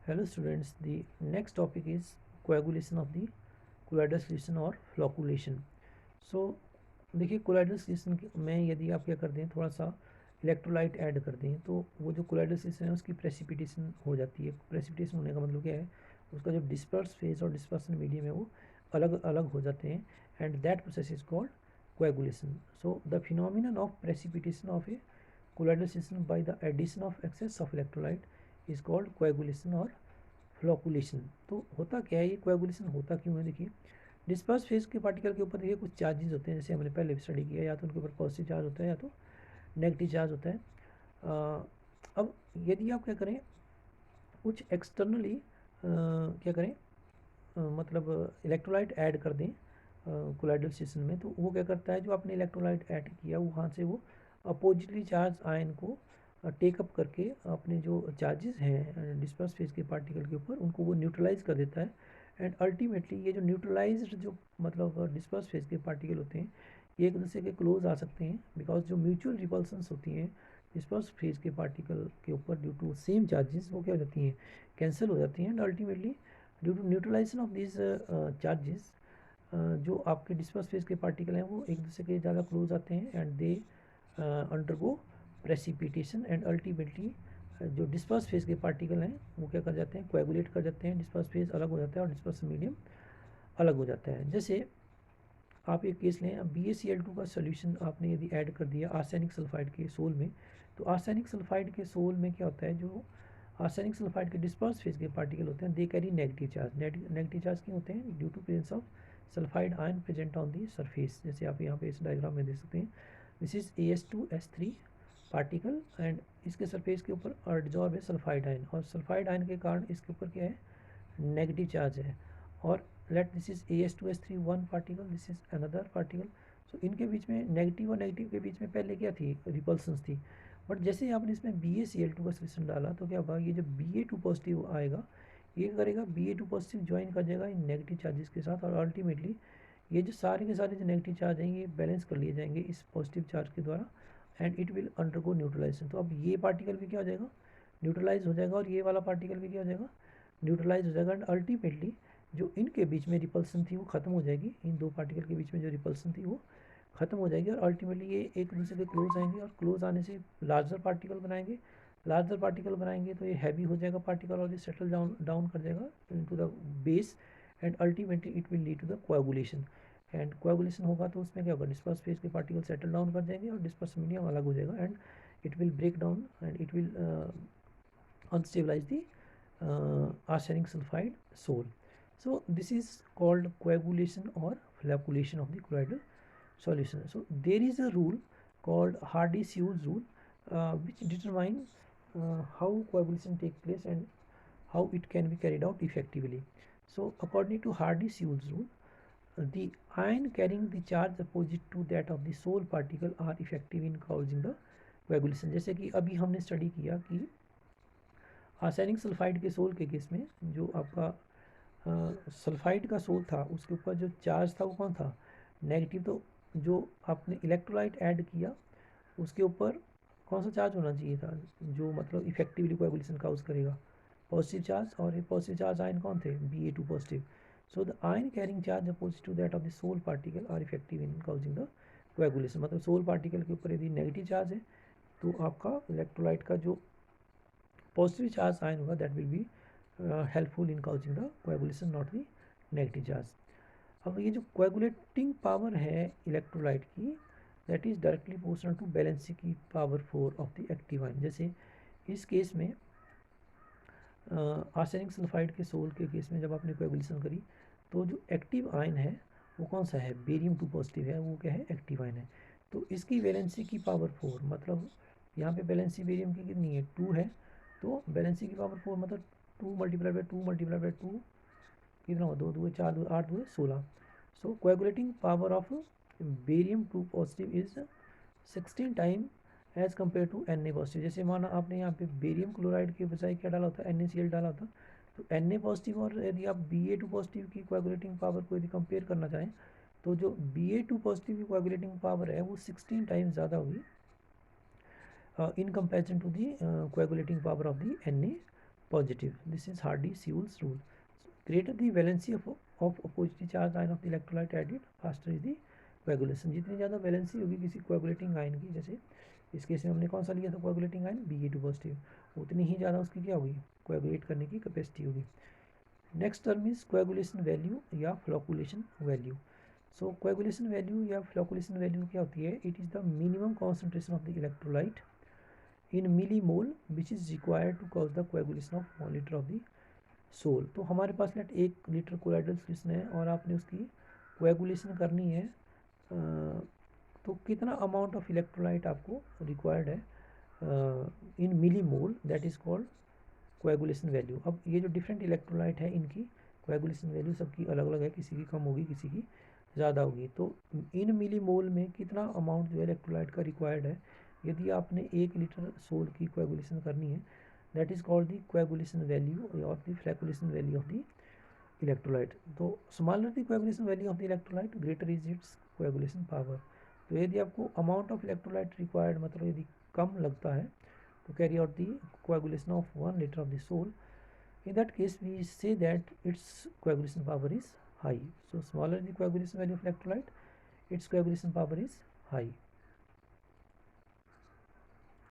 Hello students, the next topic is coagulation of the colloidal solution और flocculation. So देखिए colloidal solution में यदि आप क्या करते हैं, थोड़ा सा इलेक्ट्रोलाइट ऐड करते हैं तो वो जो colloidal solution है उसकी प्रेसिपिटेशन हो जाती है. प्रेसिपिटेशन होने का मतलब क्या है, उसका जो डिस्पर्स फेज और डिस्पर्सन मीडियम है वो अलग अलग हो जाते हैं and that process is called coagulation. So the phenomenon of precipitation of a colloidal solution by the addition of excess of electrolyte is called coagulation और फ्लोकुलेशन. तो होता क्या है, ये कोएगुलेशन होता क्यों है? देखिए डिस्पर्स फेज के पार्टिकल के ऊपर देखिए कुछ चार्जेस होते हैं, जैसे हमने पहले भी स्टडी किया, या तो उनके ऊपर पॉजिटिव चार्ज होता है या तो नेगेटिव चार्ज होता है. अब यदि आप क्या करें, कुछ एक्सटर्नली क्या करें, मतलब इलेक्ट्रोलाइट ऐड कर दें कोलाइडल स्टेशन में, तो वो क्या करता है, जो आपने इलेक्ट्रोलाइट ऐड किया वहाँ से वो अपोजिटली चार्ज आयन को टेकअप करके अपने जो चार्जेस हैं डिस्पर्स फेज के पार्टिकल के ऊपर उनको वो न्यूट्रलाइज कर देता है. एंड अल्टीमेटली ये जो न्यूट्रलाइज्ड जो मतलब डिस्पर्स फेज के पार्टिकल होते हैं ये एक दूसरे के क्लोज आ सकते हैं, बिकॉज जो म्यूचुअल रिपल्सन्स होती हैं डिस्पर्स फेज के पार्टिकल के ऊपर ड्यू टू सेम चार्जेस वो क्या हो जाती हैं, कैंसिल हो जाती हैं. And ultimately due to neutralisation of this charges जो आपके डिस्पर्स फेज के पार्टिकल हैं वो एक दूसरे के ज़्यादा क्लोज आते हैं and they undergo precipitation. And ultimately जो डिस्पर्स फेज के पार्टिकल हैं वो क्या कर जाते हैं, कोएगुलेट कर जाते हैं, डिस्पर्स फेज अलग हो जाता है और डिस्पर्स मीडियम अलग हो जाता है. जैसे आप एक केस लें, BaCl2 का सोल्यूशन आपने यदि ऐड कर दिया आर्सेनिक सल्फाइड के सोल में, तो आर्सेनिक सल्फाइड के सोल में क्या होता है, जो आर्सेनिक सल्फाइड के डिस्पर्स फेज के पार्टिकल होते हैं they carry negative charge. Negative charge क्यों होते हैं? Due to presence of sulphide ion present on the surface. जैसे आप यहाँ पे इस डायग्राम में देख सकते हैं, this is AS2S3 particle and इसके सरफेस के ऊपर एडजॉर्ब है सल्फाइड आयन, और सल्फाइड आयन के कारण इसके ऊपर क्या है, नेगेटिव चार्ज है. और let this is AS2S3 one particle, this is another particle. So इनके बीच में नेगेटिव और नेगेटिव के बीच में पहले क्या थी, रिपल्सन्स थी. बट जैसे ही आपने इसमें BaCl2 का सोल्यूशन डाला तो क्या होगा, ये जो Ba2 पॉजिटिव आएगा ये करेगा, Ba2 पॉजिटिव ज्वाइन कर जाएगा इन नेगेटिव चार्जेस के साथ, और अल्टीमेटली ये जो सारे के सारे जो नेगेटिव चार्ज हैं ये बैलेंस कर लिए जाएंगे इस पॉजिटिव चार्ज के द्वारा and it will undergo neutralisation. तो अब ये पार्टिकल भी क्या हो जाएगा, न्यूट्रलाइज हो जाएगा, और ये वाला पार्टिकल भी क्या हो जाएगा, न्यूट्रलाइज हो जाएगा. एंड अल्टीमेटली जो इनके बीच में रिपल्सन थी वो ख़त्म हो जाएगी, इन दो पार्टिकल के बीच में जो रिपल्सन थी वो ख़त्म हो जाएगी, और अल्टीमेटली ये एक दूसरे के क्लोज आएंगे, और क्लोज आने से लार्जर पार्टिकल बनाएंगे. लार्जर पार्टिकल बनाएंगे तो ये हैवी हो जाएगा पार्टिकल और ये सेटल डाउन डाउन कर जाएगा into the base and ultimately it will lead to the coagulation. And coagulation होगा तो उसमें क्या होगा, डिस्पर्स फेज के पार्टिकल सेटल डाउन कर जाएंगे और डिस्पर्स मीडियम अलग हो जाएगा and it will break down and it will unstabilize the arsenic sulfide soul. So this is called coagulation or flocculation of the colloidal solution. So there is a rule called Hardy-Sewell's rule which determines how coagulation takes place and how it can be carried out effectively. So according to Hardy-Sewell's rule, the ion carrying the charge opposite to that of the sole particle are effective in causing the coagulation. जैसे कि अभी हमने study किया कि arsenic sulphide के soul के case में जो आपका सल्फाइड का सोल था उसके ऊपर जो चार्ज था वो कौन था, नेगेटिव. तो जो आपने इलेक्ट्रोलाइट ऐड किया उसके ऊपर कौन सा चार्ज होना चाहिए था, जो मतलब इफेक्टिवली कोएगुलेशन काउज करेगा, पॉजिटिव चार्ज. और ये पॉजिटिव चार्ज आयन कौन थे, Ba2 positive. So the ion carrying charge opposite to that of the sol particle are effective in causing the coagulation. मतलब सोल पार्टिकल के ऊपर यदि नेगेटिव चार्ज है तो आपका इलेक्ट्रोलाइट का जो positive charge ion होगा that will be helpful in causing the coagulation, not the negative charge. अब ये जो coagulating power है इलेक्ट्रोलाइट की that is directly proportional to valency की power 4 of the active ion. जैसे इस केस में आर्सेनिक सल्फाइड के सोल के केस में जब आपने कोएगुलेशन करी तो जो एक्टिव आयन है वो कौन सा है, Ba2 पॉजिटिव है, वो क्या है, एक्टिव आयन है. तो इसकी वैलेंसी की पावर 4, मतलब यहाँ पे वैलेंसी बेरियम की कितनी है, 2 है. तो वैलेंसी की पावर 4 मतलब 2 मल्टीप्लाई बाई 2 मल्टीप्लाई बाई 2 कितना हुआ, 2 2 4 2 8 2 16. So coagulating power of Ba2 positive is 16 time as compare to Na positive. जैसे माना आपने यहाँ पे बेरियम क्लोराइड के बजाय क्या डाला होता है, NaCl डाला होता, तो Na पॉजिटिव और यदि आप Ba2 पॉजिटिव की कोएगुलेटिंग पावर को यदि कंपेयर करना चाहें तो जो Ba2 पॉजिटिव की कोएगुलेटिंग पावर है वो 16 टाइम्स ज़्यादा होगी in comparison to the coagulating power of the Na positive. This is Hardy-Sewell's rule. So, greater the valency of oppositely charged ion of the electrolyte added, faster is the coagulation. जितनी ज़्यादा valency होगी किसी coagulating ion की, जैसे इस case में हमने कौन सा लिया था कोएगुलेटिंग आयन Ba2 पॉजिटिव, उतनी ही ज़्यादा उसकी क्या होगी, कोएगुलेट करने की कैपेसिटी होगी. Next term is coagulation value या flocculation value. So coagulation value या फ्लोकुलेशन वैल्यू क्या होती है? It is the minimum concentration of the electrolyte in millimole which is required to cause the coagulation of 1 litre of the sol. तो हमारे पास net 1 litre colloidal solution है और आपने उसकी कोएगुलेशन करनी है, तो कितना अमाउंट ऑफ इलेक्ट्रोलाइट आपको रिक्वायर्ड है in millimole, that is called coagulation value. अब ये जो डिफरेंट इलेक्ट्रोलाइट है इनकी कोएगुलेशन वैल्यू सबकी अलग अलग है, किसी की कम होगी किसी की ज़्यादा होगी. तो इन मिलीमोल में कितना अमाउंट जो है इलेक्ट्रोलाइट का रिक्वायर्ड है, यदि आपने 1 लीटर सोल की कोएगुलेशन करनी है, that is called the coagulation value और the flocculation value of the electrolyte. तो smaller the coagulation value of the electrolyte, greater is its coagulation power. तो यदि आपको अमाउंट ऑफ इलेक्ट्रोलाइट रिक्वायर्ड मतलब यदि कम लगता है to carry out the coagulation of 1 liter of the sole, in that case we say that its coagulation power is high. So smaller the coagulation value of electrolyte, its coagulation power is high.